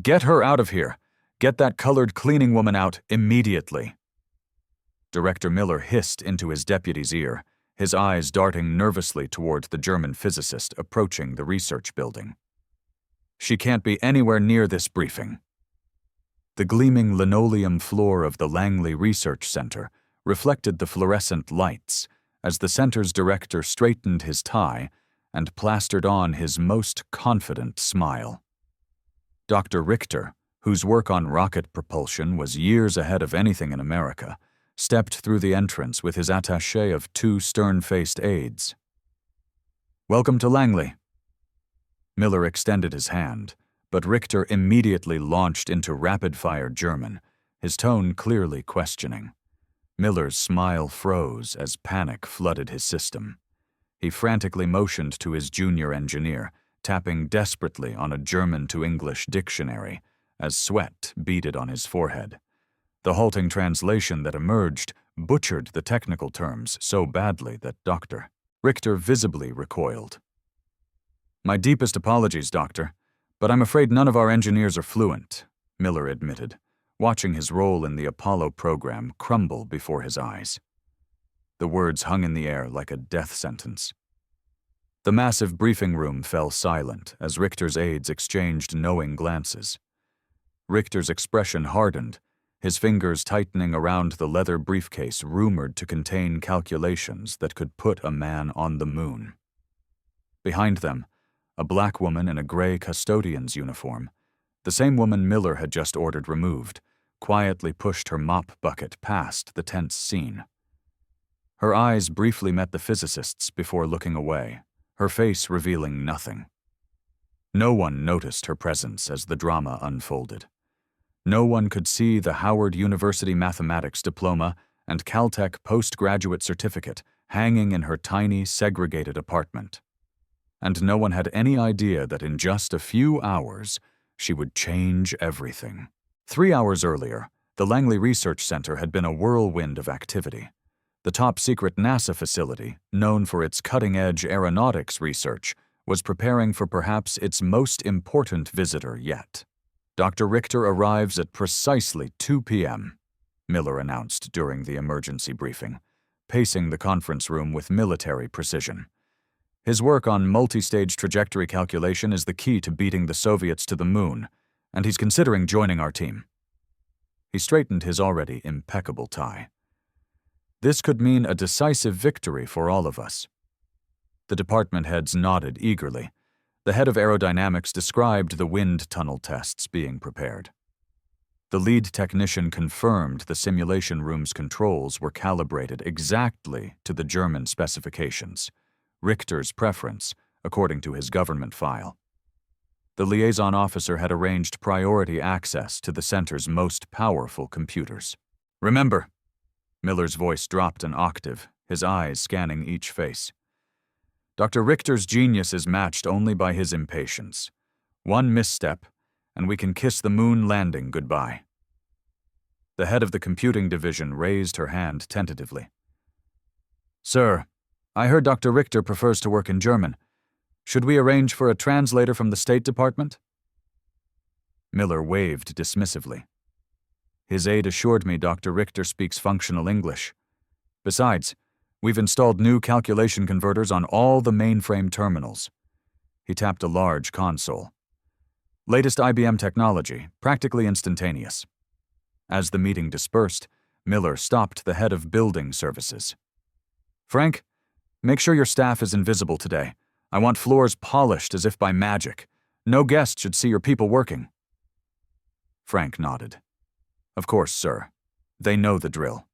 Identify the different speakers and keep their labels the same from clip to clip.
Speaker 1: Get her out of here. Get that colored cleaning woman out immediately. Director Miller hissed into his deputy's ear, his eyes darting nervously toward the German physicist approaching the research building. She can't be anywhere near this briefing. The gleaming linoleum floor of the Langley Research Center reflected the fluorescent lights as the center's director straightened his tie and plastered on his most confident smile. Dr. Richter, whose work on rocket propulsion was years ahead of anything in America, stepped through the entrance with his attaché of 2 stern-faced aides. "Welcome to Langley." Miller extended his hand, but Richter immediately launched into rapid-fire German, his tone clearly questioning. Miller's smile froze as panic flooded his system. He frantically motioned to his junior engineer, tapping desperately on a German-to-English dictionary as sweat beaded on his forehead. The halting translation that emerged butchered the technical terms so badly that Dr. Richter visibly recoiled. "My deepest apologies, Doctor, but I'm afraid none of our engineers are fluent," Miller admitted, watching his role in the Apollo program crumble before his eyes. The words hung in the air like a death sentence. The massive briefing room fell silent as Richter's aides exchanged knowing glances. Richter's expression hardened, his fingers tightening around the leather briefcase rumored to contain calculations that could put a man on the moon. Behind them, a black woman in a gray custodian's uniform, the same woman Miller had just ordered removed, quietly pushed her mop bucket past the tense scene. Her eyes briefly met the physicist's before looking away, her face revealing nothing. No one noticed her presence as the drama unfolded. No one could see the Howard University mathematics diploma and Caltech postgraduate certificate hanging in her tiny, segregated apartment. And no one had any idea that in just a few hours, she would change everything. 3 hours earlier, the Langley Research Center had been a whirlwind of activity. The top-secret NASA facility, known for its cutting-edge aeronautics research, was preparing for perhaps its most important visitor yet. "Dr. Richter arrives at precisely 2 p.m., Miller announced during the emergency briefing, pacing the conference room with military precision. His work on multi-stage trajectory calculation is the key to beating the Soviets to the moon, and he's considering joining our team." He straightened his already impeccable tie. This could mean a decisive victory for all of us. The department heads nodded eagerly. The head of aerodynamics described the wind tunnel tests being prepared. The lead technician confirmed the simulation room's controls were calibrated exactly to the German specifications, Richter's preference, according to his government file. The liaison officer had arranged priority access to the center's most powerful computers. "Remember," Miller's voice dropped an octave, his eyes scanning each face. "Dr. Richter's genius is matched only by his impatience. One misstep, and we can kiss the moon landing goodbye." The head of the computing division raised her hand tentatively. "Sir, I heard Dr. Richter prefers to work in German. Should we arrange for a translator from the State Department?" Miller waved dismissively. "His aide assured me Dr. Richter speaks functional English. Besides, we've installed new calculation converters on all the mainframe terminals." He tapped a large console. "Latest IBM technology, practically instantaneous." As the meeting dispersed, Miller stopped the head of building services. "Frank, make sure your staff is invisible today. I want floors polished as if by magic. No guest should see your people working." Frank nodded. "Of course, sir. They know the drill."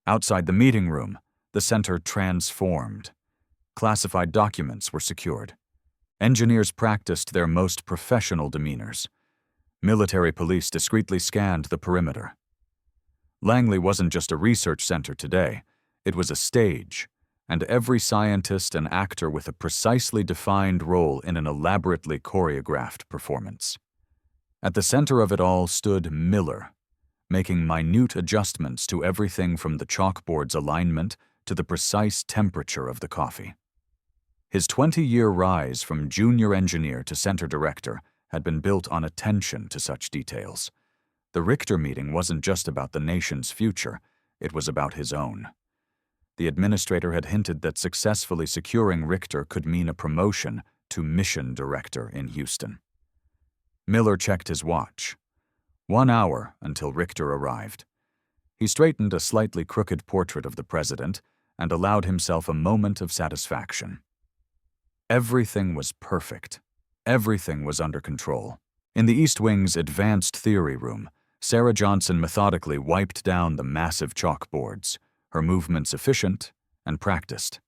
Speaker 1: Outside the meeting room, the center transformed. Classified documents were secured. Engineers practiced their most professional demeanors. Military police discreetly scanned the perimeter. Langley wasn't just a research center today. It was a stage, and every scientist and actor with a precisely defined role in an elaborately choreographed performance. At the center of it all stood Miller, making minute adjustments to everything from the chalkboard's alignment to the precise temperature of the coffee. His 20-year rise from junior engineer to center director had been built on attention to such details. The Richter meeting wasn't just about the nation's future, it was about his own. The administrator had hinted that successfully securing Richter could mean a promotion to mission director in Houston. Miller checked his watch. 1 hour until Richter arrived. He straightened a slightly crooked portrait of the president and allowed himself a moment of satisfaction. Everything was perfect. Everything was under control. In the East Wing's advanced theory room, Sarah Johnson methodically wiped down the massive chalkboards, her movements efficient and practiced.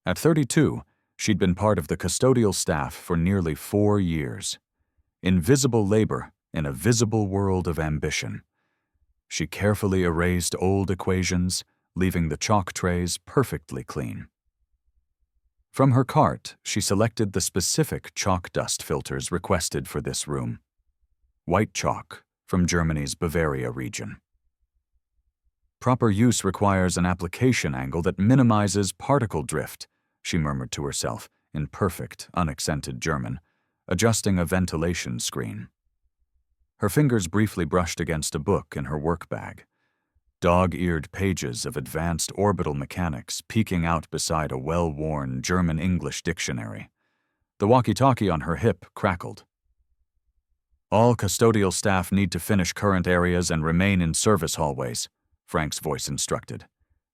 Speaker 1: At 32, she'd been part of the custodial staff for nearly 4 years. Invisible labor in a visible world of ambition. She carefully erased old equations, leaving the chalk trays perfectly clean. From her cart, she selected the specific chalk dust filters requested for this room. White chalk from Germany's Bavaria region. Proper use requires an application angle that minimizes particle drift, she murmured to herself in perfect, unaccented German, adjusting a ventilation screen. Her fingers briefly brushed against a book in her work bag. Dog-eared pages of advanced orbital mechanics peeking out beside a well-worn German-English dictionary. The walkie-talkie on her hip crackled. All custodial staff need to finish current areas and remain in service hallways, Frank's voice instructed.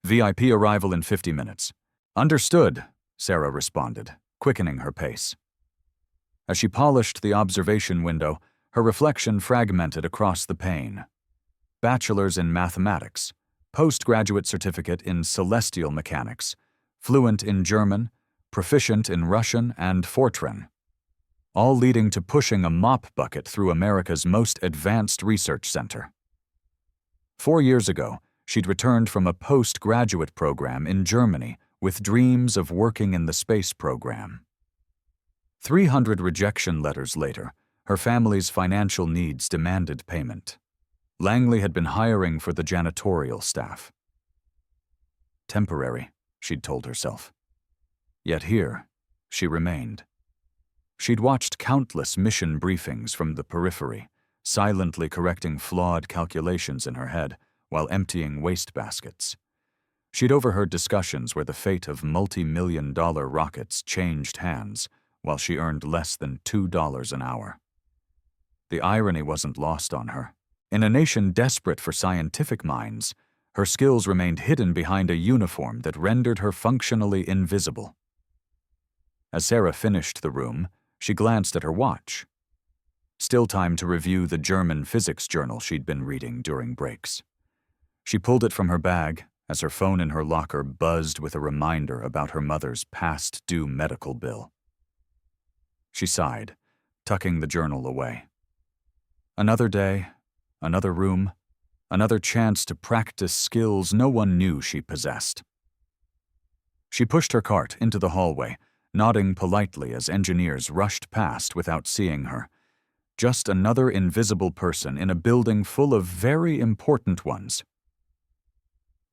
Speaker 1: VIP arrival in 50 minutes. Understood, Sarah responded, quickening her pace. As she polished the observation window, her reflection fragmented across the pane. Bachelor's in mathematics, postgraduate certificate in celestial mechanics, fluent in German, proficient in Russian and Fortran, all leading to pushing a mop bucket through America's most advanced research center. 4 years ago, she'd returned from a postgraduate program in Germany with dreams of working in the space program. 300 rejection letters later, her family's financial needs demanded payment. Langley had been hiring for the janitorial staff. Temporary, she'd told herself. Yet here, she remained. She'd watched countless mission briefings from the periphery, silently correcting flawed calculations in her head while emptying wastebaskets. She'd overheard discussions where the fate of multi-million-dollar rockets changed hands while she earned less than $2 an hour. The irony wasn't lost on her. In a nation desperate for scientific minds, her skills remained hidden behind a uniform that rendered her functionally invisible. As Sarah finished the room, she glanced at her watch. Still time to review the German physics journal she'd been reading during breaks. She pulled it from her bag as her phone in her locker buzzed with a reminder about her mother's past-due medical bill. She sighed, tucking the journal away. Another day, another room, another chance to practice skills no one knew she possessed. She pushed her cart into the hallway, nodding politely as engineers rushed past without seeing her. Just another invisible person in a building full of very important ones.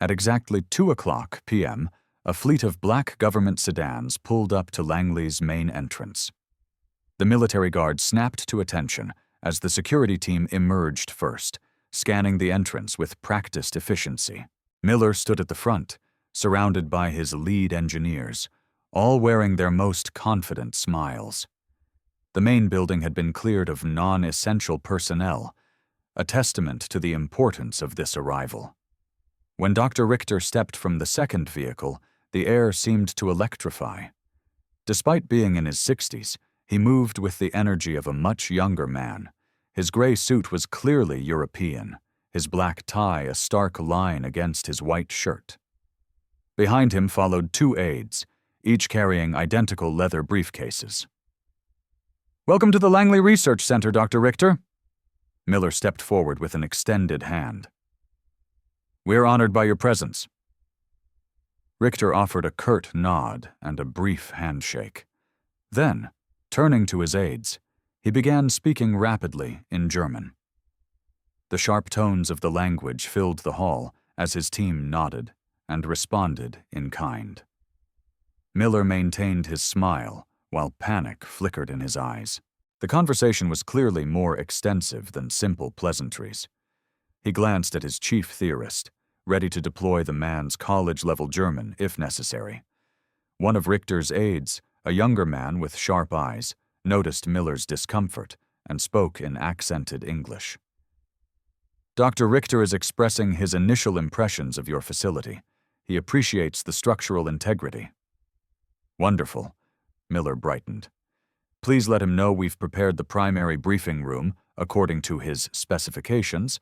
Speaker 1: At exactly 2:00 p.m., a fleet of black government sedans pulled up to Langley's main entrance. The military guard snapped to attention as the security team emerged first, scanning the entrance with practiced efficiency. Miller stood at the front, surrounded by his lead engineers, all wearing their most confident smiles. The main building had been cleared of non-essential personnel, a testament to the importance of this arrival. When Dr. Richter stepped from the second vehicle, the air seemed to electrify. Despite being in his 60s, he moved with the energy of a much younger man. His gray suit was clearly European, his black tie a stark line against his white shirt. Behind him followed 2 aides, each carrying identical leather briefcases. "Welcome to the Langley Research Center, Dr. Richter." Miller stepped forward with an extended hand. "We're honored by your presence." Richter offered a curt nod and a brief handshake. Then, turning to his aides, he began speaking rapidly in German. The sharp tones of the language filled the hall as his team nodded and responded in kind. Miller maintained his smile while panic flickered in his eyes. The conversation was clearly more extensive than simple pleasantries. He glanced at his chief theorist, ready to deploy the man's college-level German if necessary. One of Richter's aides, a younger man with sharp eyes, noticed Miller's discomfort and spoke in accented English. Dr. Richter is expressing his initial impressions of your facility. He appreciates the structural integrity. Wonderful, Miller brightened. Please let him know we've prepared the primary briefing room according to his specifications,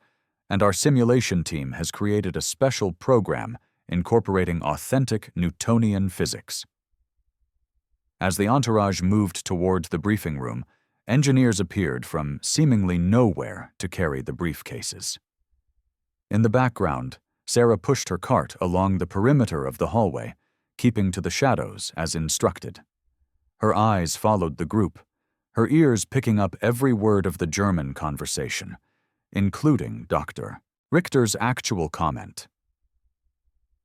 Speaker 1: and our simulation team has created a special program incorporating authentic Newtonian physics. As the entourage moved toward the briefing room, engineers appeared from seemingly nowhere to carry the briefcases. In the background, Sarah pushed her cart along the perimeter of the hallway, keeping to the shadows as instructed. Her eyes followed the group, her ears picking up every word of the German conversation, including Dr. Richter's actual comment.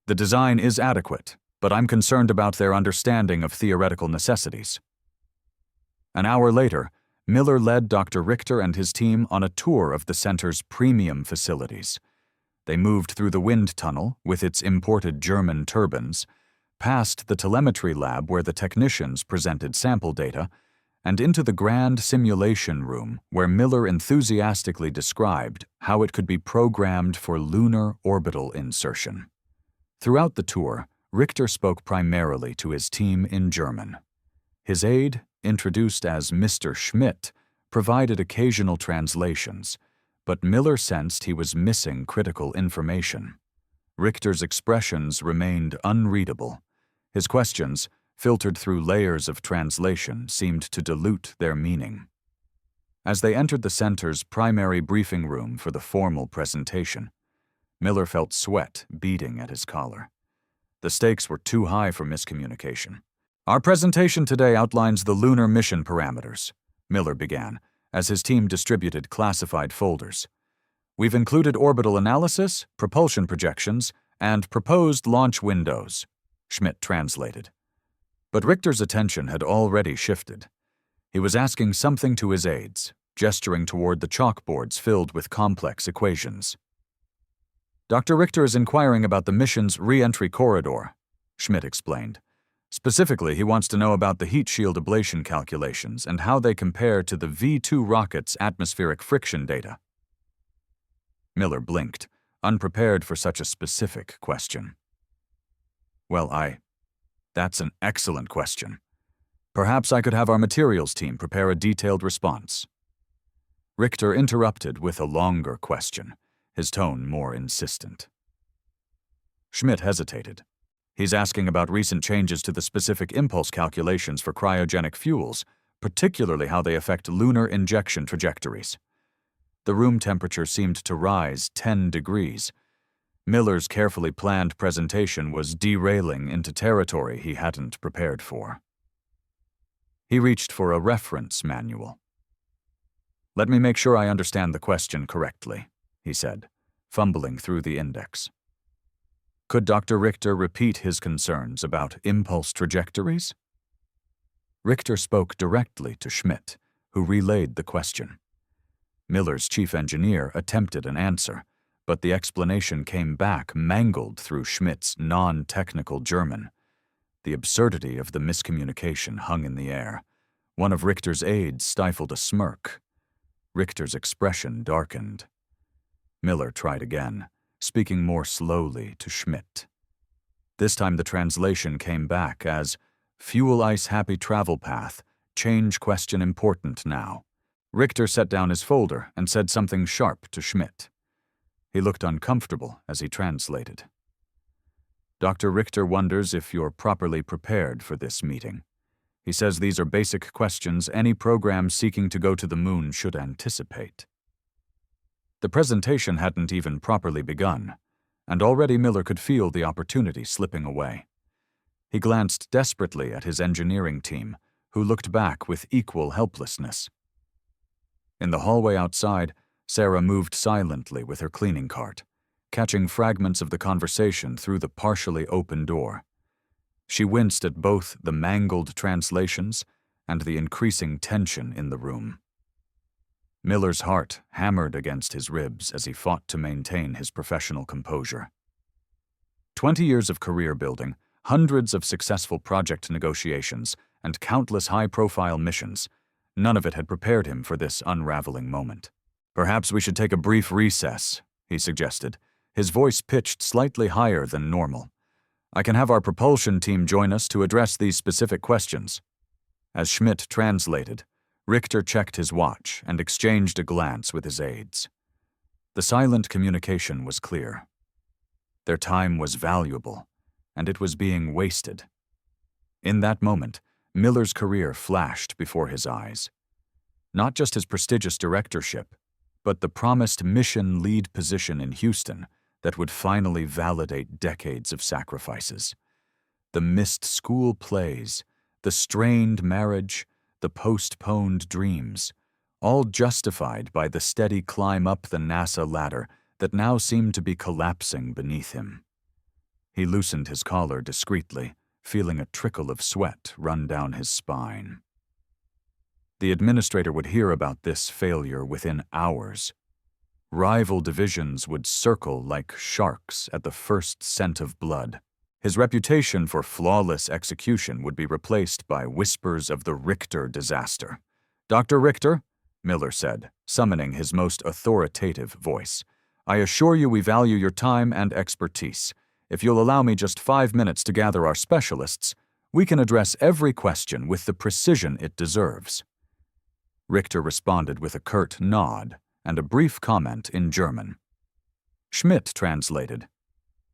Speaker 1: The design is adequate, but I'm concerned about their understanding of theoretical necessities. An hour later, Miller led Dr. Richter and his team on a tour of the center's premium facilities. They moved through the wind tunnel with its imported German turbines, past the telemetry lab where the technicians presented sample data, and into the grand simulation room where Miller enthusiastically described how it could be programmed for lunar orbital insertion. Throughout the tour, Richter spoke primarily to his team in German. His aide, introduced as Mr. Schmidt, provided occasional translations, but Miller sensed he was missing critical information. Richter's expressions remained unreadable. His questions, filtered through layers of translation, seemed to dilute their meaning. As they entered the center's primary briefing room for the formal presentation, Miller felt sweat beading at his collar. The stakes were too high for miscommunication. Our presentation today outlines the lunar mission parameters, Miller began, as his team distributed classified folders. We've included orbital analysis, propulsion projections, and proposed launch windows, Schmidt translated. But Richter's attention had already shifted. He was asking something to his aides, gesturing toward the chalkboards filled with complex equations. Dr. Richter is inquiring about the mission's re-entry corridor, Schmidt explained. Specifically, he wants to know about the heat shield ablation calculations and how they compare to the V-2 rocket's atmospheric friction data. Miller blinked, unprepared for such a specific question. Well, that's an excellent question. Perhaps I could have our materials team prepare a detailed response. Richter interrupted with a longer question, his tone more insistent. Schmidt hesitated. He's asking about recent changes to the specific impulse calculations for cryogenic fuels, particularly how they affect lunar injection trajectories. The room temperature seemed to rise 10 degrees. Miller's carefully planned presentation was derailing into territory he hadn't prepared for. He reached for a reference manual. Let me make sure I understand the question correctly, he said, fumbling through the index. Could Dr. Richter repeat his concerns about impulse trajectories? Richter spoke directly to Schmidt, who relayed the question. Miller's chief engineer attempted an answer, but the explanation came back mangled through Schmidt's non-technical German. The absurdity of the miscommunication hung in the air. One of Richter's aides stifled a smirk. Richter's expression darkened. Miller tried again, speaking more slowly to Schmidt. This time the translation came back as, fuel ice happy travel path, change question important now. Richter set down his folder and said something sharp to Schmidt. He looked uncomfortable as he translated. Dr. Richter wonders if you're properly prepared for this meeting. He says these are basic questions any program seeking to go to the moon should anticipate. The presentation hadn't even properly begun, and already Miller could feel the opportunity slipping away. He glanced desperately at his engineering team, who looked back with equal helplessness. In the hallway outside, Sarah moved silently with her cleaning cart, catching fragments of the conversation through the partially open door. She winced at both the mangled translations and the increasing tension in the room. Miller's heart hammered against his ribs as he fought to maintain his professional composure. 20 years of career building, hundreds of successful project negotiations, and countless high-profile missions, none of it had prepared him for this unraveling moment. "Perhaps we should take a brief recess," he suggested, his voice pitched slightly higher than normal. "I can have our propulsion team join us to address these specific questions." As Schmidt translated, Richter checked his watch and exchanged a glance with his aides. The silent communication was clear. Their time was valuable, and it was being wasted. In that moment, Miller's career flashed before his eyes. Not just his prestigious directorship, but the promised mission lead position in Houston that would finally validate decades of sacrifices. The missed school plays, the strained marriage, the postponed dreams, all justified by the steady climb up the NASA ladder that now seemed to be collapsing beneath him. He loosened his collar discreetly, feeling a trickle of sweat run down his spine. The administrator would hear about this failure within hours. Rival divisions would circle like sharks at the first scent of blood. His reputation for flawless execution would be replaced by whispers of the Richter disaster. "Dr. Richter," Miller said, summoning his most authoritative voice, "I assure you we value your time and expertise. If you'll allow me just 5 minutes to gather our specialists, we can address every question with the precision it deserves." Richter responded with a curt nod and a brief comment in German. Schmidt translated,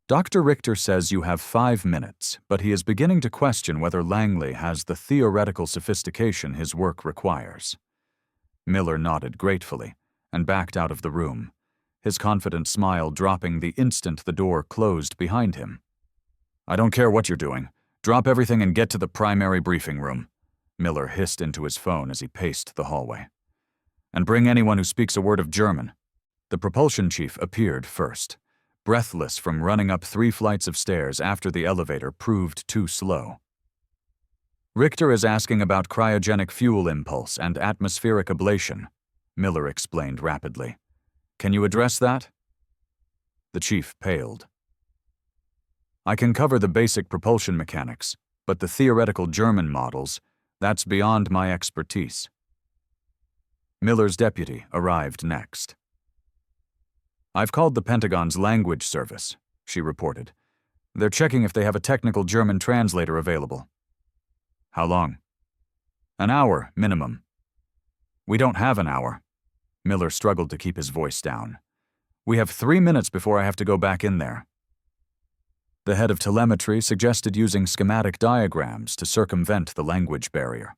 Speaker 1: "Dr. Richter says you have 5 minutes, but he is beginning to question whether Langley has the theoretical sophistication his work requires." Miller nodded gratefully and backed out of the room, his confident smile dropping the instant the door closed behind him. "I don't care what you're doing. Drop everything and get to the primary briefing room," Miller hissed into his phone as he paced the hallway. "And bring anyone who speaks a word of German." The propulsion chief appeared first, breathless from running up 3 flights of stairs after the elevator proved too slow. "Richter is asking about cryogenic fuel impulse and atmospheric ablation," Miller explained rapidly. "Can you address that?" The chief paled. "I can cover the basic propulsion mechanics, but the theoretical German models, that's beyond my expertise." Miller's deputy arrived next. "I've called the Pentagon's language service," she reported. "They're checking if they have a technical German translator available." "How long?" "An hour, minimum." "We don't have an hour." Miller struggled to keep his voice down. "We have 3 minutes before I have to go back in there." The head of telemetry suggested using schematic diagrams to circumvent the language barrier.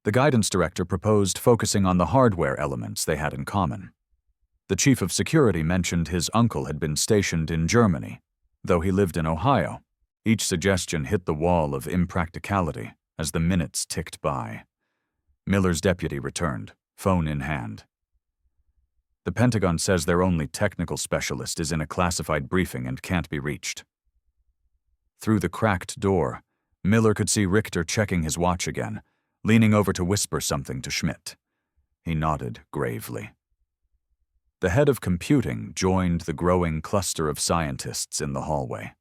Speaker 1: The guidance director proposed focusing on the hardware elements they had in common. The chief of security mentioned his uncle had been stationed in Germany, though he lived in Ohio. Each suggestion hit the wall of impracticality as the minutes ticked by. Miller's deputy returned, phone in hand. "The Pentagon says their only technical specialist is in a classified briefing and can't be reached." Through the cracked door, Miller could see Richter checking his watch again, leaning over to whisper something to Schmidt. He nodded gravely. The head of computing joined the growing cluster of scientists in the hallway.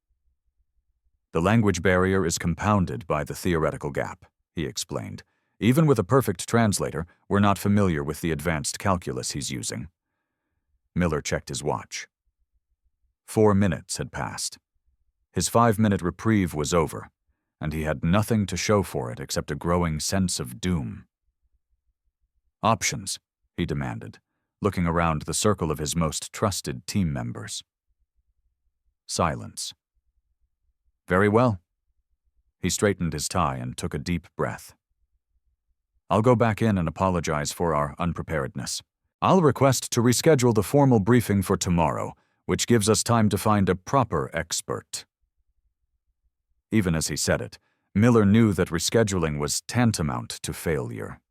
Speaker 1: "The language barrier is compounded by the theoretical gap," he explained. "Even with a perfect translator, we're not familiar with the advanced calculus he's using." Miller checked his watch. 4 minutes had passed. His 5-minute reprieve was over, and he had nothing to show for it except a growing sense of doom. "Options," he demanded, looking around the circle of his most trusted team members. Silence. "Very well." He straightened his tie and took a deep breath. "I'll go back in and apologize for our unpreparedness. I'll request to reschedule the formal briefing for tomorrow, which gives us time to find a proper expert." Even as he said it, Miller knew that rescheduling was tantamount to failure.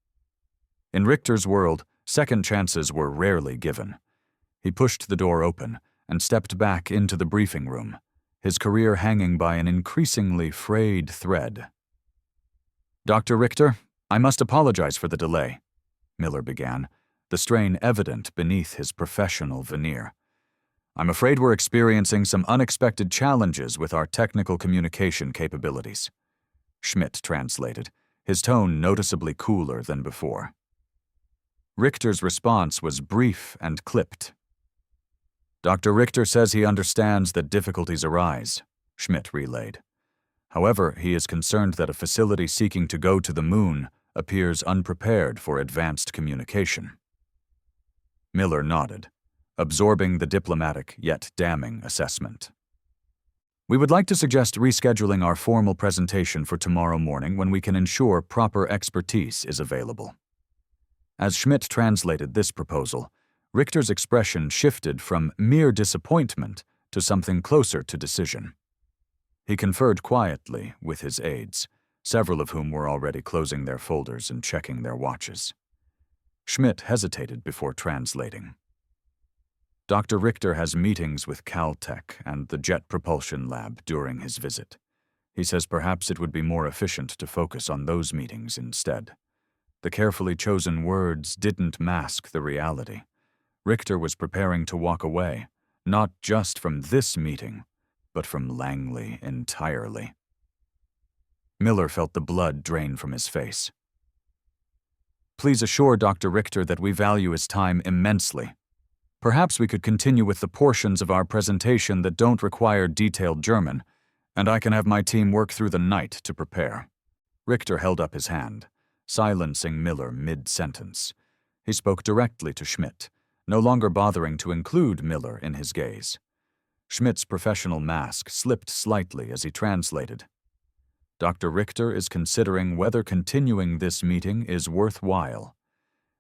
Speaker 1: In Richter's world, second chances were rarely given. He pushed the door open and stepped back into the briefing room, his career hanging by an increasingly frayed thread. "Dr. Richter, "I must apologize for the delay," Miller began, the strain evident beneath his professional veneer. "I'm afraid we're experiencing some unexpected challenges with our technical communication capabilities." Schmidt translated, his tone noticeably cooler than before. Richter's response was brief and clipped. "Dr. Richter says he understands that difficulties arise," Schmidt relayed. "However, he is concerned that a facility seeking to go to the moon appears unprepared for advanced communication." Miller nodded, absorbing the diplomatic yet damning assessment. "We would like to suggest rescheduling our formal presentation for tomorrow morning when we can ensure proper expertise is available." As Schmidt translated this proposal, Richter's expression shifted from mere disappointment to something closer to decision. He conferred quietly with his aides, several of whom were already closing their folders and checking their watches. Schmidt hesitated before translating. "Dr. Richter has meetings with Caltech and the Jet Propulsion Lab during his visit. He says perhaps it would be more efficient to focus on those meetings instead." The carefully chosen words didn't mask the reality. Richter was preparing to walk away, not just from this meeting, but from Langley entirely. Miller felt the blood drain from his face. "Please assure Dr. Richter that we value his time immensely. Perhaps we could continue with the portions of our presentation that don't require detailed German, and I can have my team work through the night to prepare." Richter held up his hand, silencing Miller mid-sentence. He spoke directly to Schmidt, no longer bothering to include Miller in his gaze. Schmidt's professional mask slipped slightly as he translated. "Dr. Richter is considering whether continuing this meeting is worthwhile.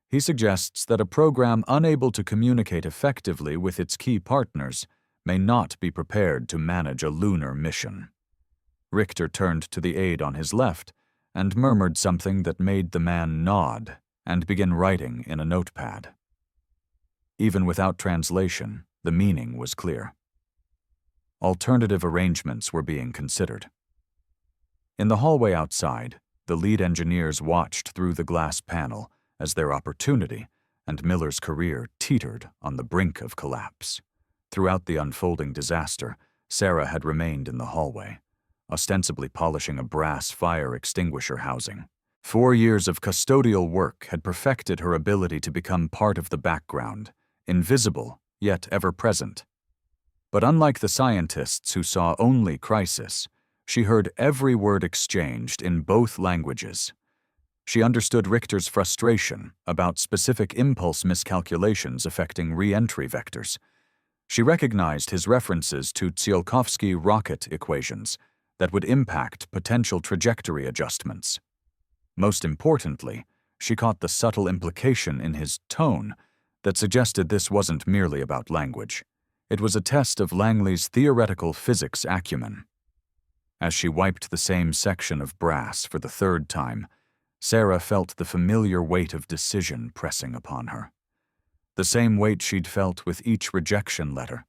Speaker 1: He suggests that a program unable to communicate effectively with its key partners may not be prepared to manage a lunar mission." Richter turned to the aide on his left and murmured something that made the man nod and begin writing in a notepad. Even without translation, the meaning was clear. Alternative arrangements were being considered. In the hallway outside, the lead engineers watched through the glass panel as their opportunity and Miller's career teetered on the brink of collapse. Throughout the unfolding disaster, Sarah had remained in the hallway, ostensibly polishing a brass fire extinguisher housing. 4 years of custodial work had perfected her ability to become part of the background, invisible yet ever present. But unlike the scientists who saw only crisis, she heard every word exchanged in both languages. She understood Richter's frustration about specific impulse miscalculations affecting re-entry vectors. She recognized his references to Tsiolkovsky rocket equations that would impact potential trajectory adjustments. Most importantly, she caught the subtle implication in his tone that suggested this wasn't merely about language. It was a test of Langley's theoretical physics acumen. As she wiped the same section of brass for the 3rd time, Sarah felt the familiar weight of decision pressing upon her. The same weight she'd felt with each rejection letter,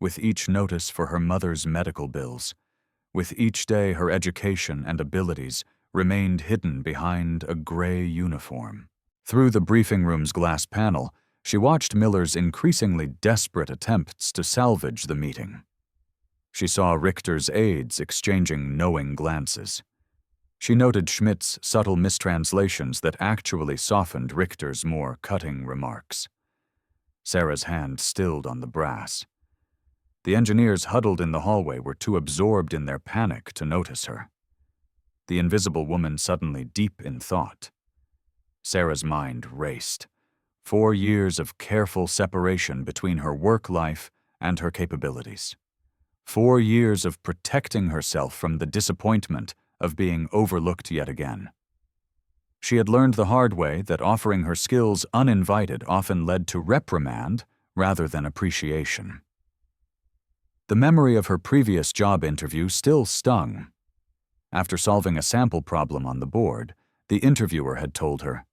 Speaker 1: with each notice for her mother's medical bills, with each day her education and abilities remained hidden behind a gray uniform. Through the briefing room's glass panel, she watched Miller's increasingly desperate attempts to salvage the meeting. She saw Richter's aides exchanging knowing glances. She noted Schmidt's subtle mistranslations that actually softened Richter's more cutting remarks. Sarah's hand stilled on the brass. The engineers huddled in the hallway were too absorbed in their panic to notice her. The invisible woman suddenly deep in thought. Sarah's mind raced. 4 years of careful separation between her work life and her capabilities. 4 years of protecting herself from the disappointment of being overlooked yet again. She had learned the hard way that offering her skills uninvited often led to reprimand rather than appreciation. The memory of her previous job interview still stung. After solving a sample problem on the board, the interviewer had told her,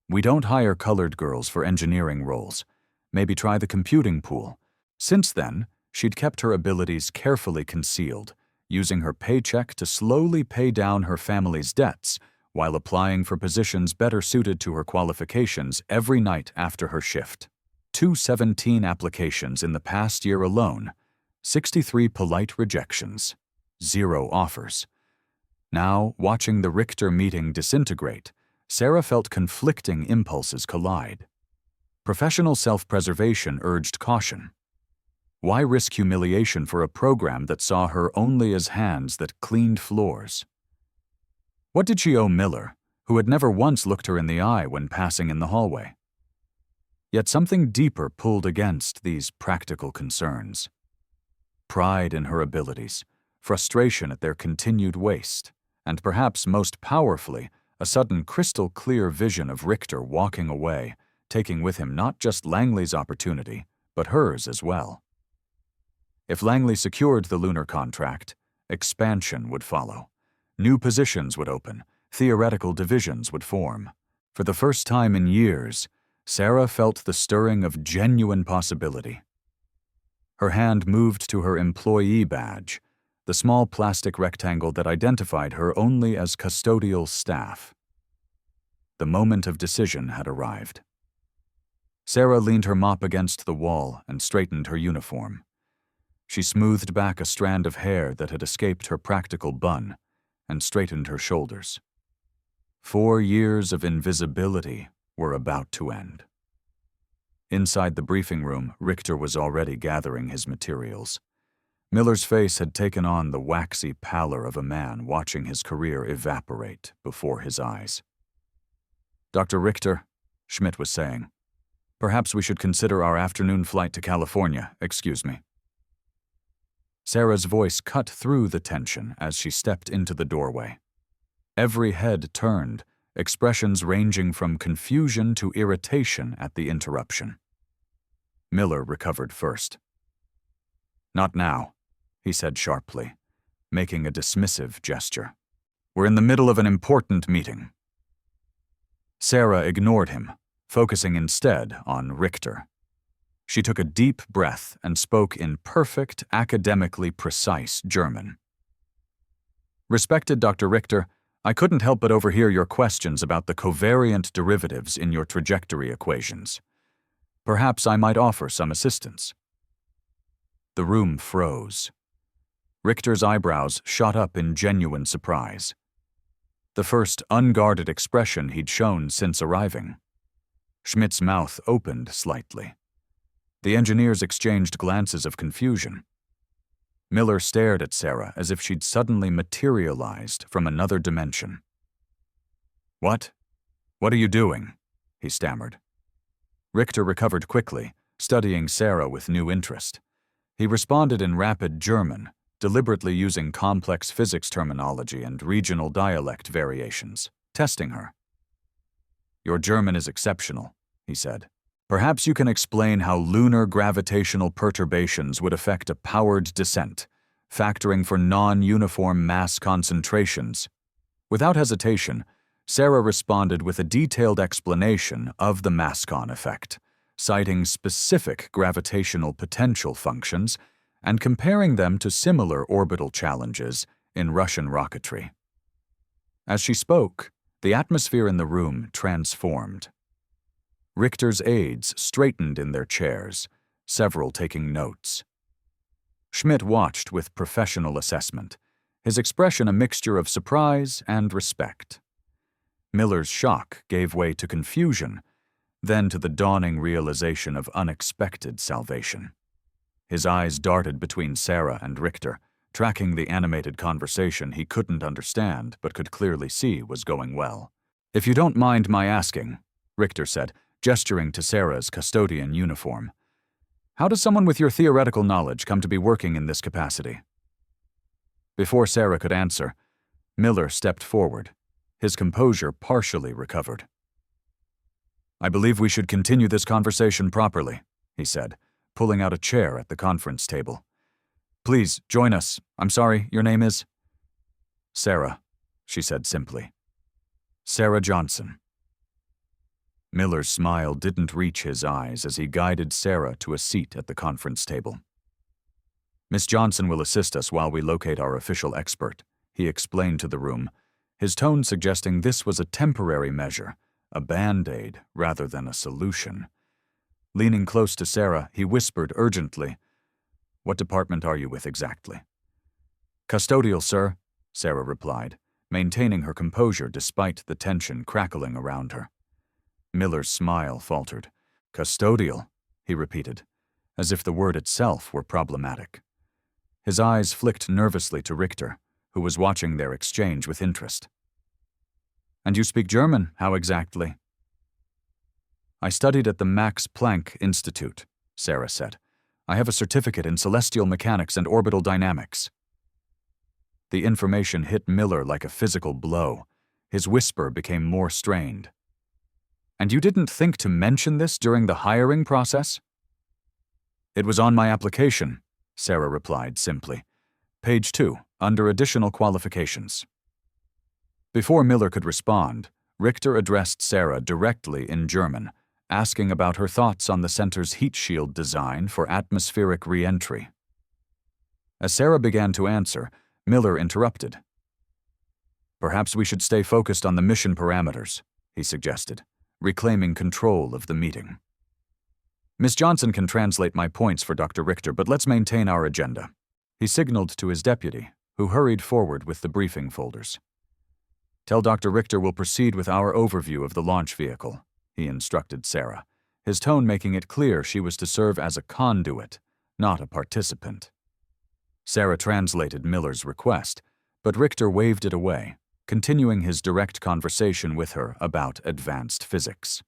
Speaker 1: "We don't hire colored girls for engineering roles. Maybe try the computing pool." Since then, she'd kept her abilities carefully concealed, using her paycheck to slowly pay down her family's debts while applying for positions better suited to her qualifications every night after her shift. 217 applications in the past year alone, 63 polite rejections, 0 offers. Now, watching the Richter meeting disintegrate, Sarah felt conflicting impulses collide. Professional self-preservation urged caution. Why risk humiliation for a program that saw her only as hands that cleaned floors? What did she owe Miller, who had never once looked her in the eye when passing in the hallway? Yet something deeper pulled against these practical concerns. Pride in her abilities, frustration at their continued waste, and perhaps most powerfully, a sudden crystal-clear vision of Richter walking away, taking with him not just Langley's opportunity, but hers as well. If Langley secured the lunar contract, expansion would follow. New positions would open, theoretical divisions would form. For the first time in years, Sarah felt the stirring of genuine possibility. Her hand moved to her employee badge, the small plastic rectangle that identified her only as custodial staff. The moment of decision had arrived. Sarah leaned her mop against the wall and straightened her uniform. She smoothed back a strand of hair that had escaped her practical bun and straightened her shoulders. 4 years of invisibility were about to end. Inside the briefing room, Richter was already gathering his materials. Miller's face had taken on the waxy pallor of a man watching his career evaporate before his eyes. "Dr. Richter," Schmidt was saying, "perhaps we should consider our afternoon flight to California, excuse me." Sarah's voice cut through the tension as she stepped into the doorway. Every head turned, expressions ranging from confusion to irritation at the interruption. Miller recovered first. "Not now," he said sharply, making a dismissive gesture. "We're in the middle of an important meeting." Sarah ignored him, focusing instead on Richter. She took a deep breath and spoke in perfect, academically precise German. "Respected Dr. Richter, I couldn't help but overhear your questions about the covariant derivatives in your trajectory equations. Perhaps I might offer some assistance." The room froze. Richter's eyebrows shot up in genuine surprise. The first unguarded expression he'd shown since arriving. Schmidt's mouth opened slightly. The engineers exchanged glances of confusion. Miller stared at Sarah as if she'd suddenly materialized from another dimension. "What? What are you doing?" he stammered. Richter recovered quickly, studying Sarah with new interest. He responded in rapid German, deliberately using complex physics terminology and regional dialect variations, testing her. "Your German is exceptional," he said. "Perhaps you can explain how lunar gravitational perturbations would affect a powered descent, factoring for non-uniform mass concentrations." Without hesitation, Sarah responded with a detailed explanation of the Mascon effect, citing specific gravitational potential functions and comparing them to similar orbital challenges in Russian rocketry. As she spoke, the atmosphere in the room transformed. Richter's aides straightened in their chairs, several taking notes. Schmidt watched with professional assessment, his expression a mixture of surprise and respect. Miller's shock gave way to confusion, then to the dawning realization of unexpected salvation. His eyes darted between Sarah and Richter, tracking the animated conversation he couldn't understand but could clearly see was going well. "If you don't mind my asking," Richter said, gesturing to Sarah's custodian uniform, "how does someone with your theoretical knowledge come to be working in this capacity?" Before Sarah could answer, Miller stepped forward, his composure partially recovered. "I believe we should continue this conversation properly," he said, pulling out a chair at the conference table. "Please, join us. I'm sorry, your name is?" "Sarah," she said simply. "Sarah Johnson." Miller's smile didn't reach his eyes as he guided Sarah to a seat at the conference table. "Miss Johnson will assist us while we locate our official expert," he explained to the room, his tone suggesting this was a temporary measure, a band-aid rather than a solution. Leaning close to Sarah, he whispered urgently, "What department are you with exactly?" "Custodial, sir," Sarah replied, maintaining her composure despite the tension crackling around her. Miller's smile faltered. "Custodial," he repeated, as if the word itself were problematic. His eyes flicked nervously to Richter, who was watching their exchange with interest. "And you speak German, how exactly?" "I studied at the Max Planck Institute," Sarah said. "I have a certificate in celestial mechanics and orbital dynamics." The information hit Miller like a physical blow. His whisper became more strained. "And you didn't think to mention this during the hiring process?" "It was on my application," Sarah replied simply. "Page 2, under additional qualifications." Before Miller could respond, Richter addressed Sarah directly in German, asking about her thoughts on the center's heat shield design for atmospheric re-entry. As Sarah began to answer, Miller interrupted. "Perhaps we should stay focused on the mission parameters," he suggested, reclaiming control of the meeting. "Miss Johnson can translate my points for Dr. Richter, but let's maintain our agenda." He signaled to his deputy, who hurried forward with the briefing folders. "Tell Dr. Richter we'll proceed with our overview of the launch vehicle," he instructed Sarah, his tone making it clear she was to serve as a conduit, not a participant. Sarah translated Miller's request, but Richter waved it away, continuing his direct conversation with her about advanced physics.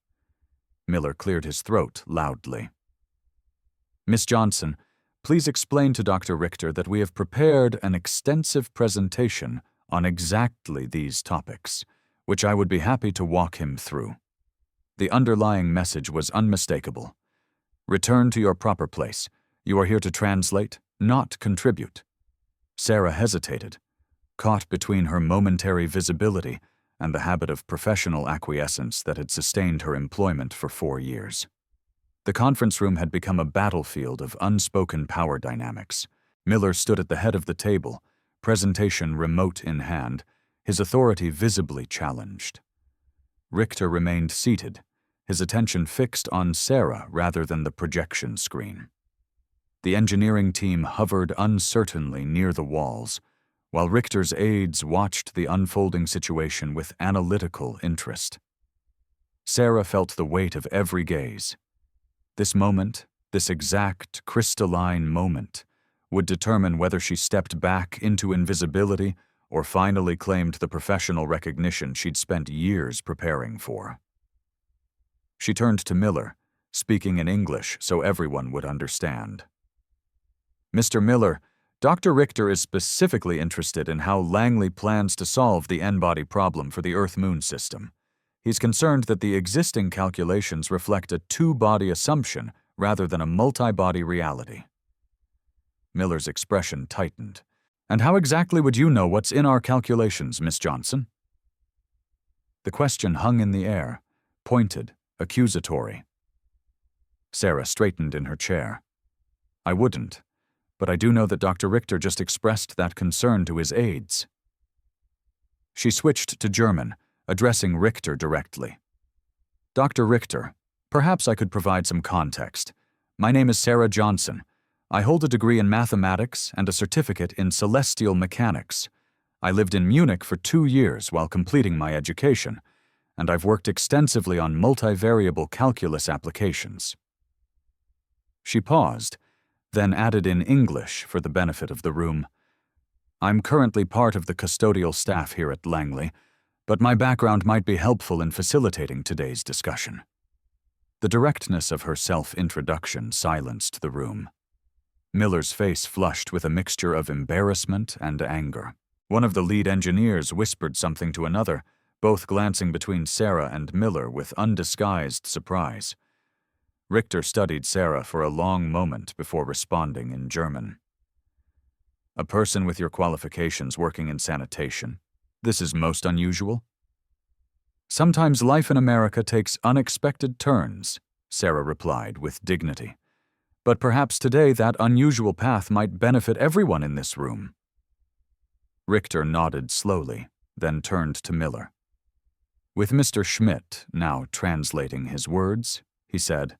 Speaker 1: Miller cleared his throat loudly. "Miss Johnson, please explain to Dr. Richter that we have prepared an extensive presentation on exactly these topics, which I would be happy to walk him through." The underlying message was unmistakable. "Return to your proper place. You are here to translate, not contribute." Sarah hesitated, caught between her momentary visibility and the habit of professional acquiescence that had sustained her employment for 4 years. The conference room had become a battlefield of unspoken power dynamics. Miller stood at the head of the table, presentation remote in hand, his authority visibly challenged. Richter remained seated, his attention fixed on Sarah rather than the projection screen. The engineering team hovered uncertainly near the walls, while Richter's aides watched the unfolding situation with analytical interest. Sarah felt the weight of every gaze. This moment, this exact crystalline moment, would determine whether she stepped back into invisibility or finally claimed the professional recognition she'd spent years preparing for. She turned to Miller, speaking in English so everyone would understand. "Mr. Miller, Dr. Richter is specifically interested in how Langley plans to solve the N-body problem for the Earth-Moon system. He's concerned that the existing calculations reflect a two-body assumption rather than a multi-body reality." Miller's expression tightened. "And how exactly would you know what's in our calculations, Miss Johnson?" The question hung in the air, pointed, accusatory. Sarah straightened in her chair. "I wouldn't, but I do know that Dr. Richter just expressed that concern to his aides." She switched to German, addressing Richter directly. "Dr. Richter, perhaps I could provide some context. My name is Sarah Johnson. I hold a degree in mathematics and a certificate in celestial mechanics. I lived in Munich for 2 years while completing my education, and I've worked extensively on multivariable calculus applications." She paused, then added in English for the benefit of the room. "I'm currently part of the custodial staff here at Langley, but my background might be helpful in facilitating today's discussion." The directness of her self-introduction silenced the room. Miller's face flushed with a mixture of embarrassment and anger. One of the lead engineers whispered something to another, both glancing between Sarah and Miller with undisguised surprise. Richter studied Sarah for a long moment before responding in German. "A person with your qualifications working in sanitation. This is most unusual." "Sometimes life in America takes unexpected turns," Sarah replied with dignity. "But perhaps today that unusual path might benefit everyone in this room." Richter nodded slowly, then turned to Miller. With Mr. Schmidt now translating his words, he said,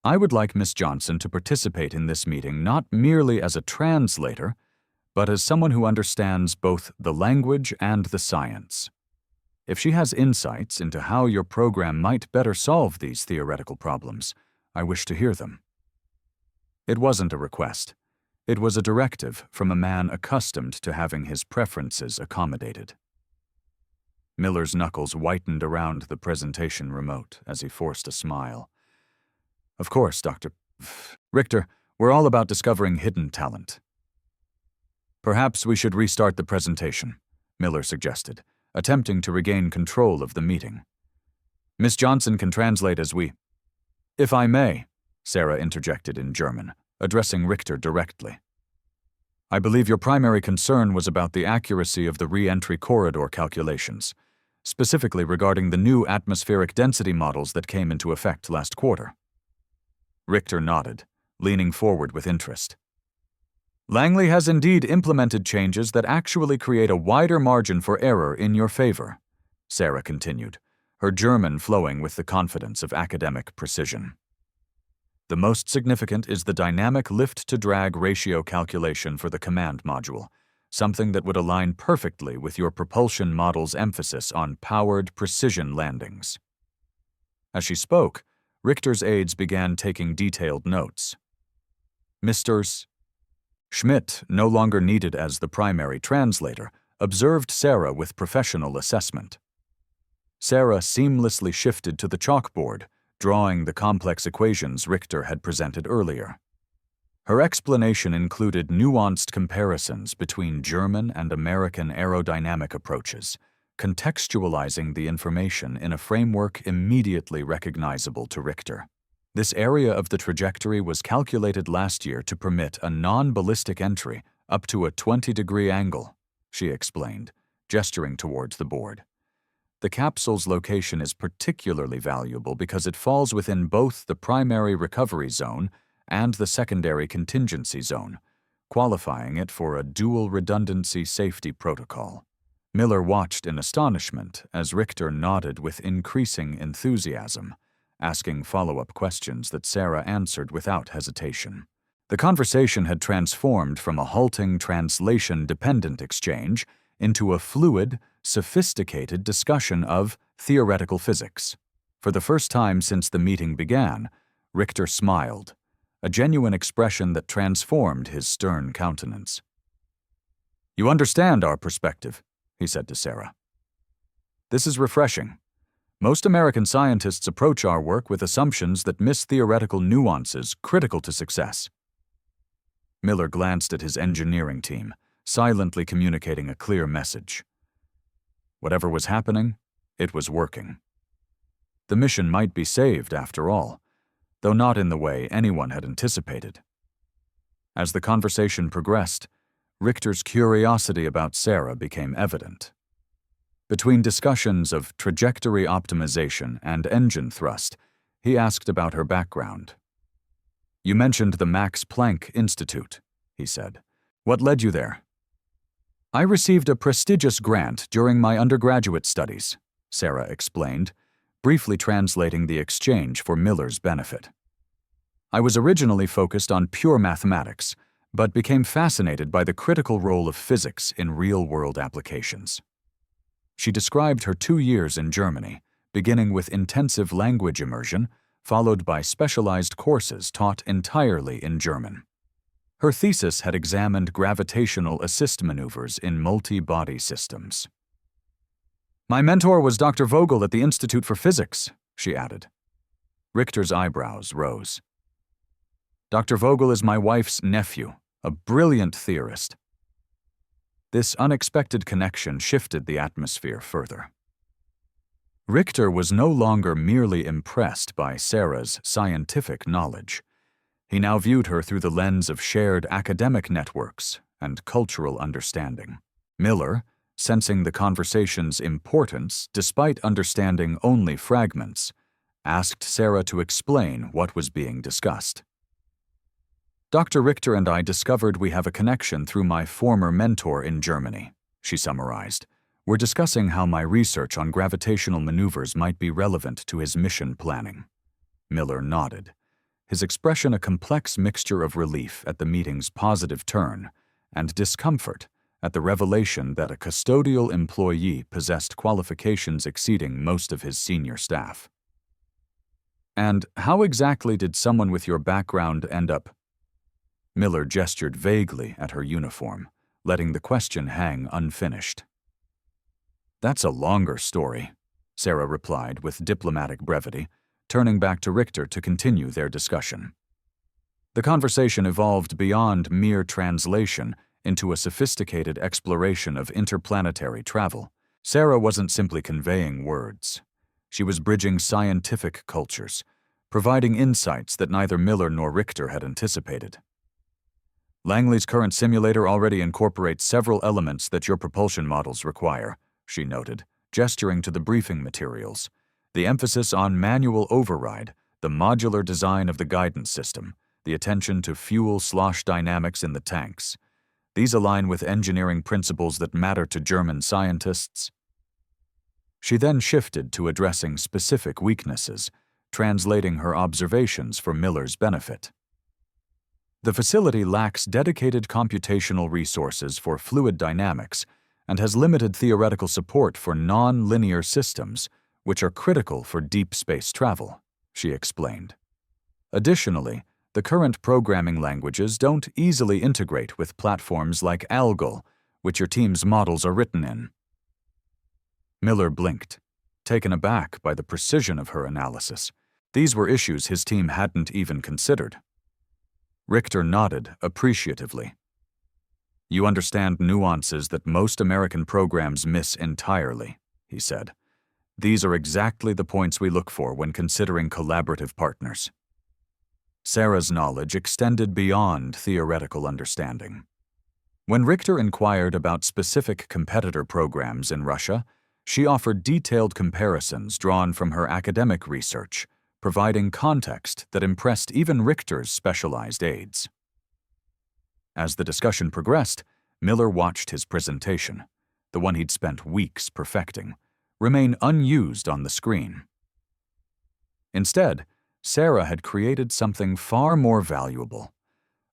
Speaker 1: "I would like Miss Johnson to participate in this meeting not merely as a translator, but as someone who understands both the language and the science. If she has insights into how your program might better solve these theoretical problems, I wish to hear them." It wasn't a request. It was a directive from a man accustomed to having his preferences accommodated. Miller's knuckles whitened around the presentation remote as he forced a smile. "Of course, Dr. Richter, we're all about discovering hidden talent." "Perhaps we should restart the presentation," Miller suggested, attempting to regain control of the meeting. "Miss Johnson can translate as we—" "If I may," Sarah interjected in German, addressing Richter directly. "I believe your primary concern was about the accuracy of the re-entry corridor calculations, specifically regarding the new atmospheric density models that came into effect last quarter." Richter nodded, leaning forward with interest. "Langley has indeed implemented changes that actually create a wider margin for error in your favor," Sarah continued, her German flowing with the confidence of academic precision. "The most significant is the dynamic lift-to-drag ratio calculation for the command module, something that would align perfectly with your propulsion model's emphasis on powered precision landings." As she spoke, Richter's aides began taking detailed notes. Mr. Schmidt, no longer needed as the primary translator, observed Sarah with professional assessment. Sarah seamlessly shifted to the chalkboard, drawing the complex equations Richter had presented earlier. Her explanation included nuanced comparisons between German and American aerodynamic approaches, contextualizing the information in a framework immediately recognizable to Richter. This area of the trajectory was calculated last year to permit a non-ballistic entry up to a 20-degree angle, she explained, gesturing towards the board. The capsule's location is particularly valuable because it falls within both the primary recovery zone and the secondary contingency zone, qualifying it for a dual redundancy safety protocol. Miller watched in astonishment as Richter nodded with increasing enthusiasm, asking follow-up questions that Sarah answered without hesitation. The conversation had transformed from a halting translation-dependent exchange into a fluid, sophisticated discussion of theoretical physics. For the first time since the meeting began, Richter smiled, a genuine expression that transformed his stern countenance. "You understand our perspective," he said to Sarah. "This is refreshing. Most American scientists approach our work with assumptions that miss theoretical nuances critical to success." Miller glanced at his engineering team, silently communicating a clear message. Whatever was happening, it was working. The mission might be saved after all, though not in the way anyone had anticipated. As the conversation progressed, Richter's curiosity about Sarah became evident. Between discussions of trajectory optimization and engine thrust, he asked about her background. "You mentioned the Max Planck Institute," he said. "What led you there?" "I received a prestigious grant during my undergraduate studies," Sarah explained, briefly translating the exchange for Miller's benefit. "I was originally focused on pure mathematics, but became fascinated by the critical role of physics in real-world applications." She described her 2 years in Germany, beginning with intensive language immersion, followed by specialized courses taught entirely in German. Her thesis had examined gravitational assist maneuvers in multi-body systems. "My mentor was Dr. Vogel at the Institute for Physics," she added. Richter's eyebrows rose. "Dr. Vogel is my wife's nephew, a brilliant theorist." This unexpected connection shifted the atmosphere further. Richter was no longer merely impressed by Sarah's scientific knowledge. He now viewed her through the lens of shared academic networks and cultural understanding. Miller, sensing the conversation's importance despite understanding only fragments, asked Sarah to explain what was being discussed. "Dr. Richter and I discovered we have a connection through my former mentor in Germany," she summarized, We're discussing how my research on gravitational maneuvers might be relevant to his mission planning. Miller nodded, his expression a complex mixture of relief at the meeting's positive turn and discomfort at the revelation that a custodial employee possessed qualifications exceeding most of his senior staff. And how exactly did someone with your background end up? Miller gestured vaguely at her uniform, letting the question hang unfinished. That's a longer story, Sarah replied with diplomatic brevity, turning back to Richter to continue their discussion. The conversation evolved beyond mere translation into a sophisticated exploration of interplanetary travel. Sarah wasn't simply conveying words. She was bridging scientific cultures, providing insights that neither Miller nor Richter had anticipated. Langley's current simulator already incorporates several elements that your propulsion models require, she noted, gesturing to the briefing materials. The emphasis on manual override, the modular design of the guidance system, the attention to fuel slosh dynamics in the tanks. These align with engineering principles that matter to German scientists. She then shifted to addressing specific weaknesses, translating her observations for Miller's benefit. The facility lacks dedicated computational resources for fluid dynamics and has limited theoretical support for non-linear systems, which are critical for deep space travel, she explained. Additionally, the current programming languages don't easily integrate with platforms like ALGOL, which your team's models are written in. Miller blinked, taken aback by the precision of her analysis. These were issues his team hadn't even considered. Richter nodded appreciatively. You understand nuances that most American programs miss entirely, he said. These are exactly the points we look for when considering collaborative partners. Sarah's knowledge extended beyond theoretical understanding. When Richter inquired about specific competitor programs in Russia, she offered detailed comparisons drawn from her academic research, providing context that impressed even Richter's specialized aides. As the discussion progressed, Miller watched his presentation, the one he'd spent weeks perfecting, remain unused on the screen. Instead, Sarah had created something far more valuable,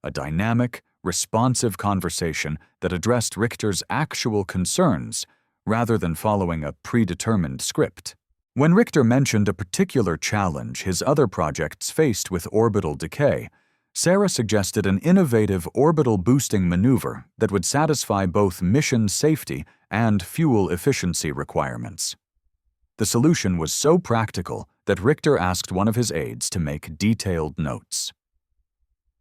Speaker 1: a dynamic, responsive conversation that addressed Richter's actual concerns rather than following a predetermined script. When Richter mentioned a particular challenge his other projects faced with orbital decay, Sarah suggested an innovative orbital boosting maneuver that would satisfy both mission safety and fuel efficiency requirements. The solution was so practical that Richter asked one of his aides to make detailed notes.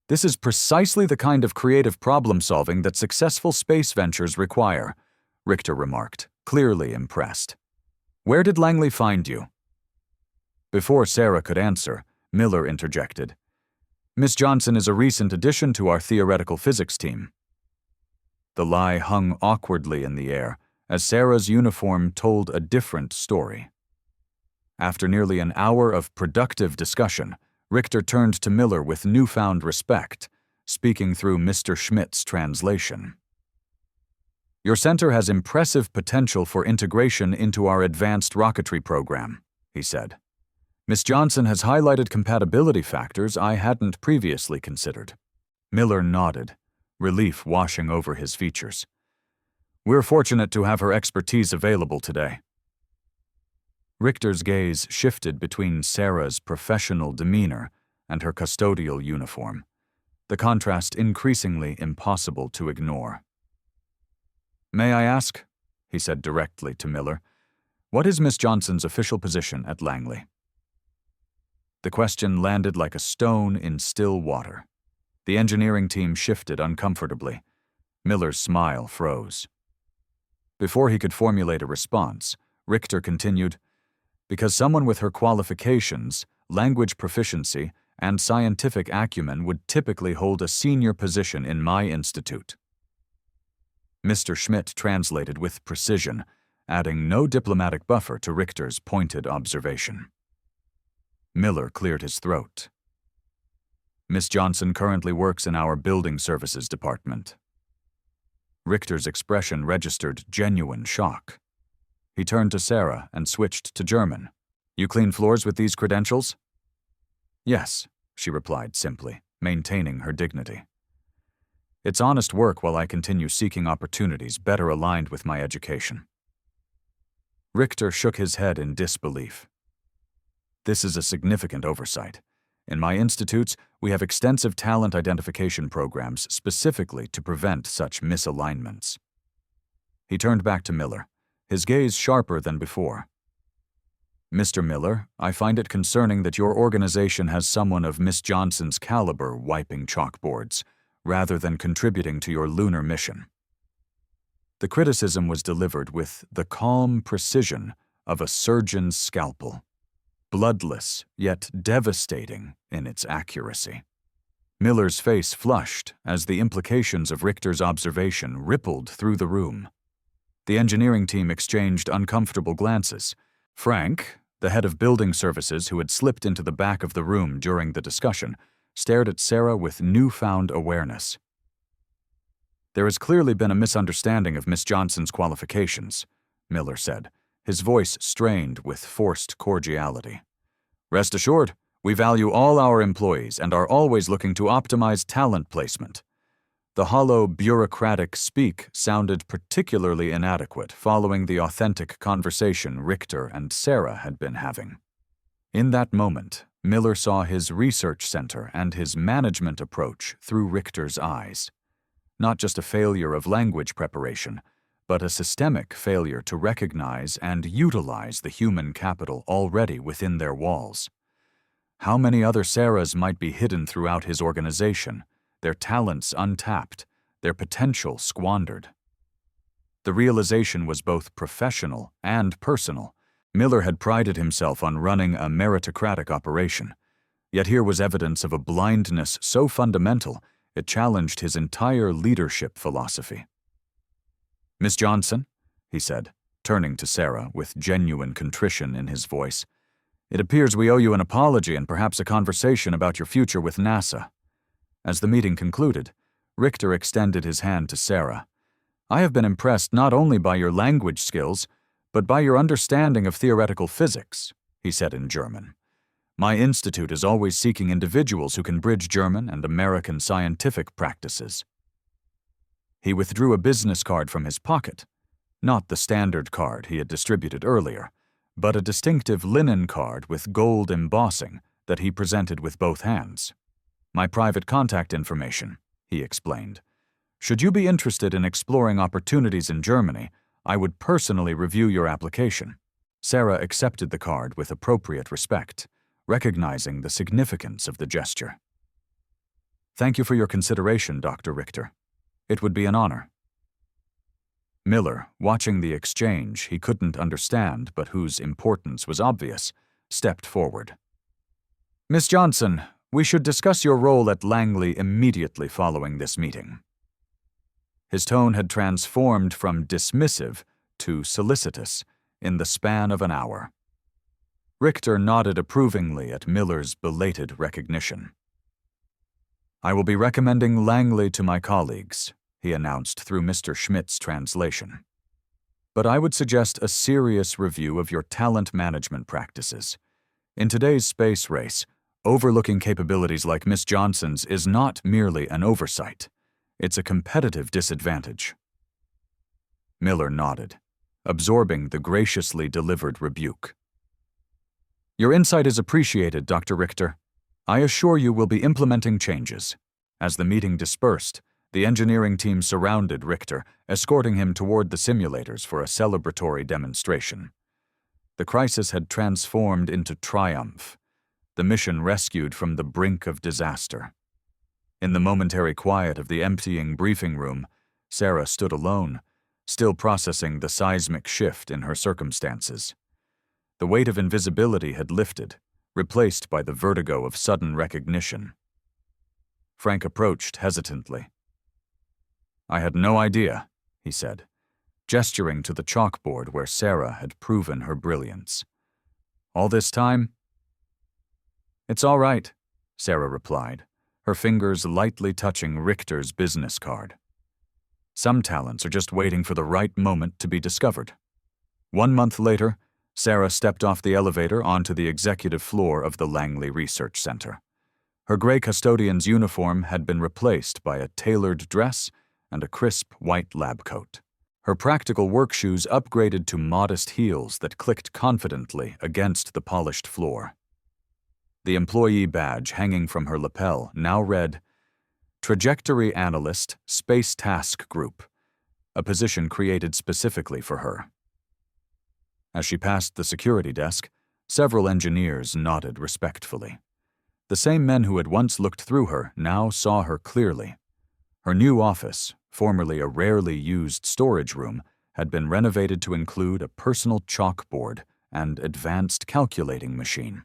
Speaker 1: This is precisely the kind of creative problem-solving that successful space ventures require, Richter remarked, clearly impressed. Where did Langley find you? Before Sarah could answer, Miller interjected. Miss Johnson is a recent addition to our theoretical physics team. The lie hung awkwardly in the air as Sarah's uniform told a different story. After nearly an hour of productive discussion, Richter turned to Miller with newfound respect, speaking through Mr. Schmidt's translation. Your center has impressive potential for integration into our advanced rocketry program, he said. Miss Johnson has highlighted compatibility factors I hadn't previously considered. Miller nodded, relief washing over his features. We're fortunate to have her expertise available today. Richter's gaze shifted between Sarah's professional demeanor and her custodial uniform, the contrast increasingly impossible to ignore. May I ask, he said directly to Miller, what is Miss Johnson's official position at Langley? The question landed like a stone in still water. The engineering team shifted uncomfortably. Miller's smile froze. Before he could formulate a response, Richter continued, because someone with her qualifications, language proficiency, and scientific acumen would typically hold a senior position in my institute. Mr. Schmidt translated with precision, adding no diplomatic buffer to Richter's pointed observation. Miller cleared his throat. Miss Johnson currently works in our building services department. Richter's expression registered genuine shock. He turned to Sarah and switched to German. You clean floors with these credentials? Yes, she replied simply, maintaining her dignity. It's honest work while I continue seeking opportunities better aligned with my education. Richter shook his head in disbelief. This is a significant oversight. In my institutes, we have extensive talent identification programs specifically to prevent such misalignments. He turned back to Miller, his gaze sharper than before. Mr. Miller, I find it concerning that your organization has someone of Miss Johnson's caliber wiping chalkboards, rather than contributing to your lunar mission. The criticism was delivered with the calm precision of a surgeon's scalpel, bloodless yet devastating in its accuracy. Miller's face flushed as the implications of Richter's observation rippled through the room. The engineering team exchanged uncomfortable glances. Frank, the head of building services who had slipped into the back of the room during the discussion, stared at Sarah with newfound awareness. There has clearly been a misunderstanding of Miss Johnson's qualifications, Miller said, his voice strained with forced cordiality. Rest assured, we value all our employees and are always looking to optimize talent placement. The hollow, bureaucratic speak sounded particularly inadequate following the authentic conversation Richter and Sarah had been having. In that moment, Miller saw his research center and his management approach through Richter's eyes. Not just a failure of language preparation, but a systemic failure to recognize and utilize the human capital already within their walls. How many other Sarahs might be hidden throughout his organization, their talents untapped, their potential squandered? The realization was both professional and personal. Miller had prided himself on running a meritocratic operation, yet here was evidence of a blindness so fundamental it challenged his entire leadership philosophy. Miss Johnson, he said, turning to Sarah with genuine contrition in his voice, it appears we owe you an apology and perhaps a conversation about your future with NASA. As the meeting concluded, Richter extended his hand to Sarah. I have been impressed not only by your language skills, but by your understanding of theoretical physics, he said in German. My institute is always seeking individuals who can bridge German and American scientific practices. He withdrew a business card from his pocket, not the standard card he had distributed earlier, but a distinctive linen card with gold embossing that he presented with both hands. My private contact information, he explained. Should you be interested in exploring opportunities in Germany, I would personally review your application. Sarah accepted the card with appropriate respect, recognizing the significance of the gesture. Thank you for your consideration, Dr. Richter. It would be an honor. Miller, watching the exchange he couldn't understand but whose importance was obvious, stepped forward. Miss Johnson, we should discuss your role at Langley immediately following this meeting. His tone had transformed from dismissive to solicitous in the span of an hour. Richter nodded approvingly at Miller's belated recognition. I will be recommending Langley to my colleagues, he announced through Mr. Schmidt's translation. But I would suggest a serious review of your talent management practices. In today's space race, overlooking capabilities like Miss Johnson's is not merely an oversight. It's a competitive disadvantage. Miller nodded, absorbing the graciously delivered rebuke. Your insight is appreciated, Dr. Richter. I assure you we'll be implementing changes. As the meeting dispersed, the engineering team surrounded Richter, escorting him toward the simulators for a celebratory demonstration. The crisis had transformed into triumph, the mission rescued from the brink of disaster. In the momentary quiet of the emptying briefing room, Sarah stood alone, still processing the seismic shift in her circumstances. The weight of invisibility had lifted, replaced by the vertigo of sudden recognition. Frank approached hesitantly. I had no idea, he said, gesturing to the chalkboard where Sarah had proven her brilliance. All this time? It's all right, Sarah replied, her fingers lightly touching Richter's business card. Some talents are just waiting for the right moment to be discovered. 1 month later, Sarah stepped off the elevator onto the executive floor of the Langley Research Center. Her gray custodian's uniform had been replaced by a tailored dress and a crisp white lab coat. Her practical work shoes upgraded to modest heels that clicked confidently against the polished floor. The employee badge hanging from her lapel now read, Trajectory Analyst, Space Task Group, a position created specifically for her. As she passed the security desk, several engineers nodded respectfully. The same men who had once looked through her now saw her clearly. Her new office, formerly a rarely used storage room, had been renovated to include a personal chalkboard and advanced calculating machine.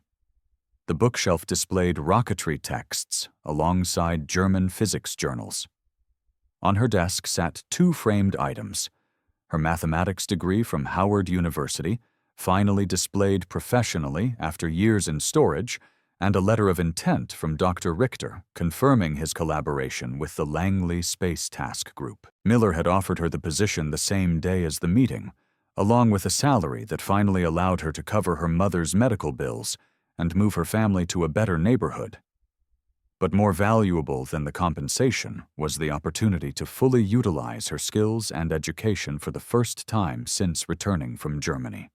Speaker 1: The bookshelf displayed rocketry texts alongside German physics journals. On her desk sat 2 framed items: her mathematics degree from Howard University, finally displayed professionally after years in storage, and a letter of intent from Dr. Richter confirming his collaboration with the Langley Space Task Group. Miller had offered her the position the same day as the meeting, along with a salary that finally allowed her to cover her mother's medical bills and move her family to a better neighborhood. But more valuable than the compensation was the opportunity to fully utilize her skills and education for the first time since returning from Germany.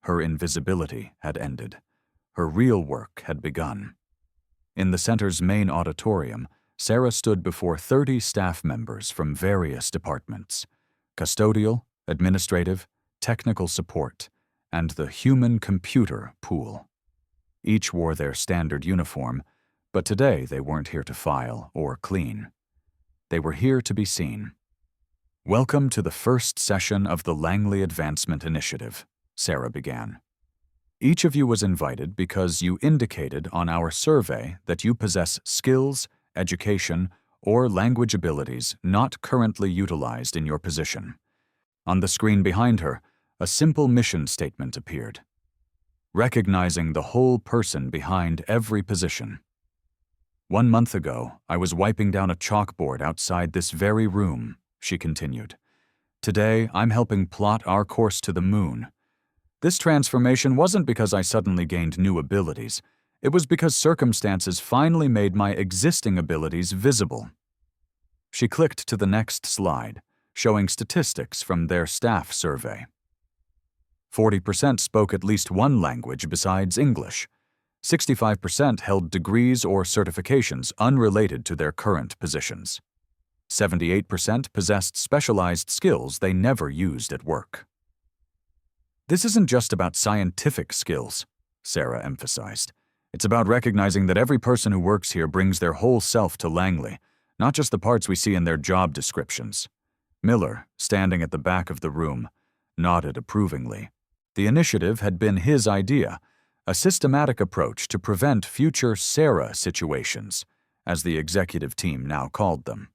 Speaker 1: Her invisibility had ended. Her real work had begun. In the center's main auditorium, Sarah stood before 30 staff members from various departments: custodial, administrative, technical support, and the human-computer pool. Each wore their standard uniform, but today they weren't here to file or clean. They were here to be seen. "Welcome to the first session of the Langley Advancement Initiative," Sarah began. "Each of you was invited because you indicated on our survey that you possess skills, education, or language abilities not currently utilized in your position." On the screen behind her, a simple mission statement appeared. Recognizing the whole person behind every position. 1 month ago, I was wiping down a chalkboard outside this very room, she continued. Today, I'm helping plot our course to the moon. This transformation wasn't because I suddenly gained new abilities. It was because circumstances finally made my existing abilities visible. She clicked to the next slide, showing statistics from their staff survey. 40% spoke at least one language besides English. 65% held degrees or certifications unrelated to their current positions. 78% possessed specialized skills they never used at work. This isn't just about scientific skills, Sarah emphasized. It's about recognizing that every person who works here brings their whole self to Langley, not just the parts we see in their job descriptions. Miller, standing at the back of the room, nodded approvingly. The initiative had been his idea, a systematic approach to prevent future Sarah situations, as the executive team now called them.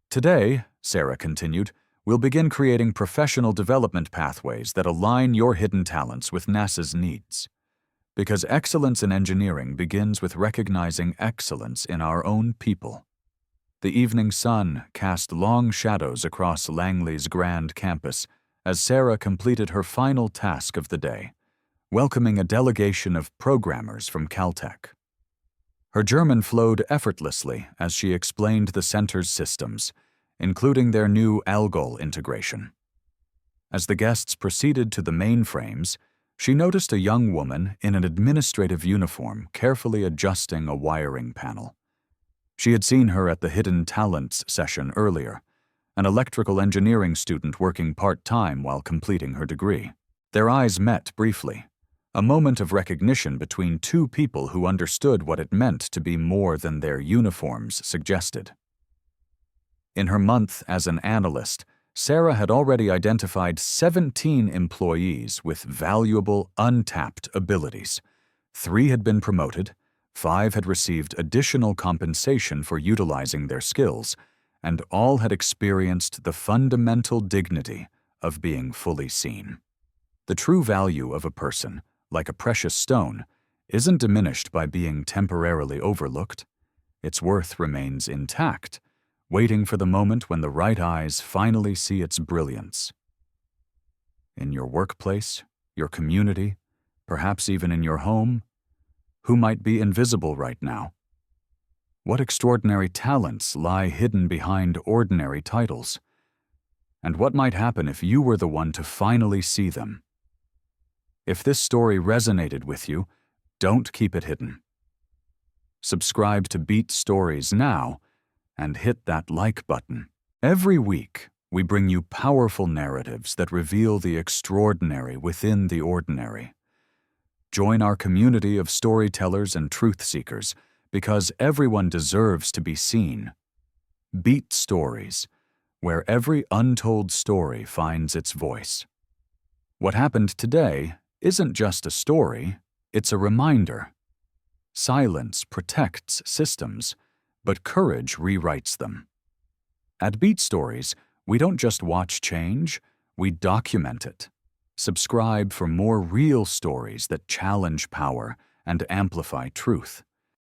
Speaker 1: Today, Sarah continued, we'll begin creating professional development pathways that align your hidden talents with NASA's needs. Because excellence in engineering begins with recognizing excellence in our own people. The evening sun cast long shadows across Langley's grand campus as Sarah completed her final task of the day, welcoming a delegation of programmers from Caltech. Her German flowed effortlessly as she explained the center's systems, including their new Algol integration. As the guests proceeded to the mainframes, she noticed a young woman in an administrative uniform carefully adjusting a wiring panel. She had seen her at the Hidden Talents session earlier, an electrical engineering student working part-time while completing her degree. Their eyes met briefly, a moment of recognition between two people who understood what it meant to be more than their uniforms suggested. In her month as an analyst, Sarah had already identified 17 employees with valuable, untapped abilities. 3 had been promoted, 5 had received additional compensation for utilizing their skills, and all had experienced the fundamental dignity of being fully seen. The true value of a person, like a precious stone, isn't diminished by being temporarily overlooked. Its worth remains intact, waiting for the moment when the right eyes finally see its brilliance. in your workplace, your community, perhaps even in your home, who might be invisible right now? What extraordinary talents lie hidden behind ordinary titles? And what might happen if you were the one to finally see them? If this story resonated with you, don't keep it hidden. Subscribe to Beat Stories now and hit that like button. Every week, we bring you powerful narratives that reveal the extraordinary within the ordinary. Join our community of storytellers and truth seekers, because everyone deserves to be seen. Beat Stories, where every untold story finds its voice. What happened today isn't just a story, it's a reminder. Silence protects systems, but courage rewrites them. At Beat Stories, we don't just watch change, we document it. Subscribe for more real stories that challenge power and amplify truth.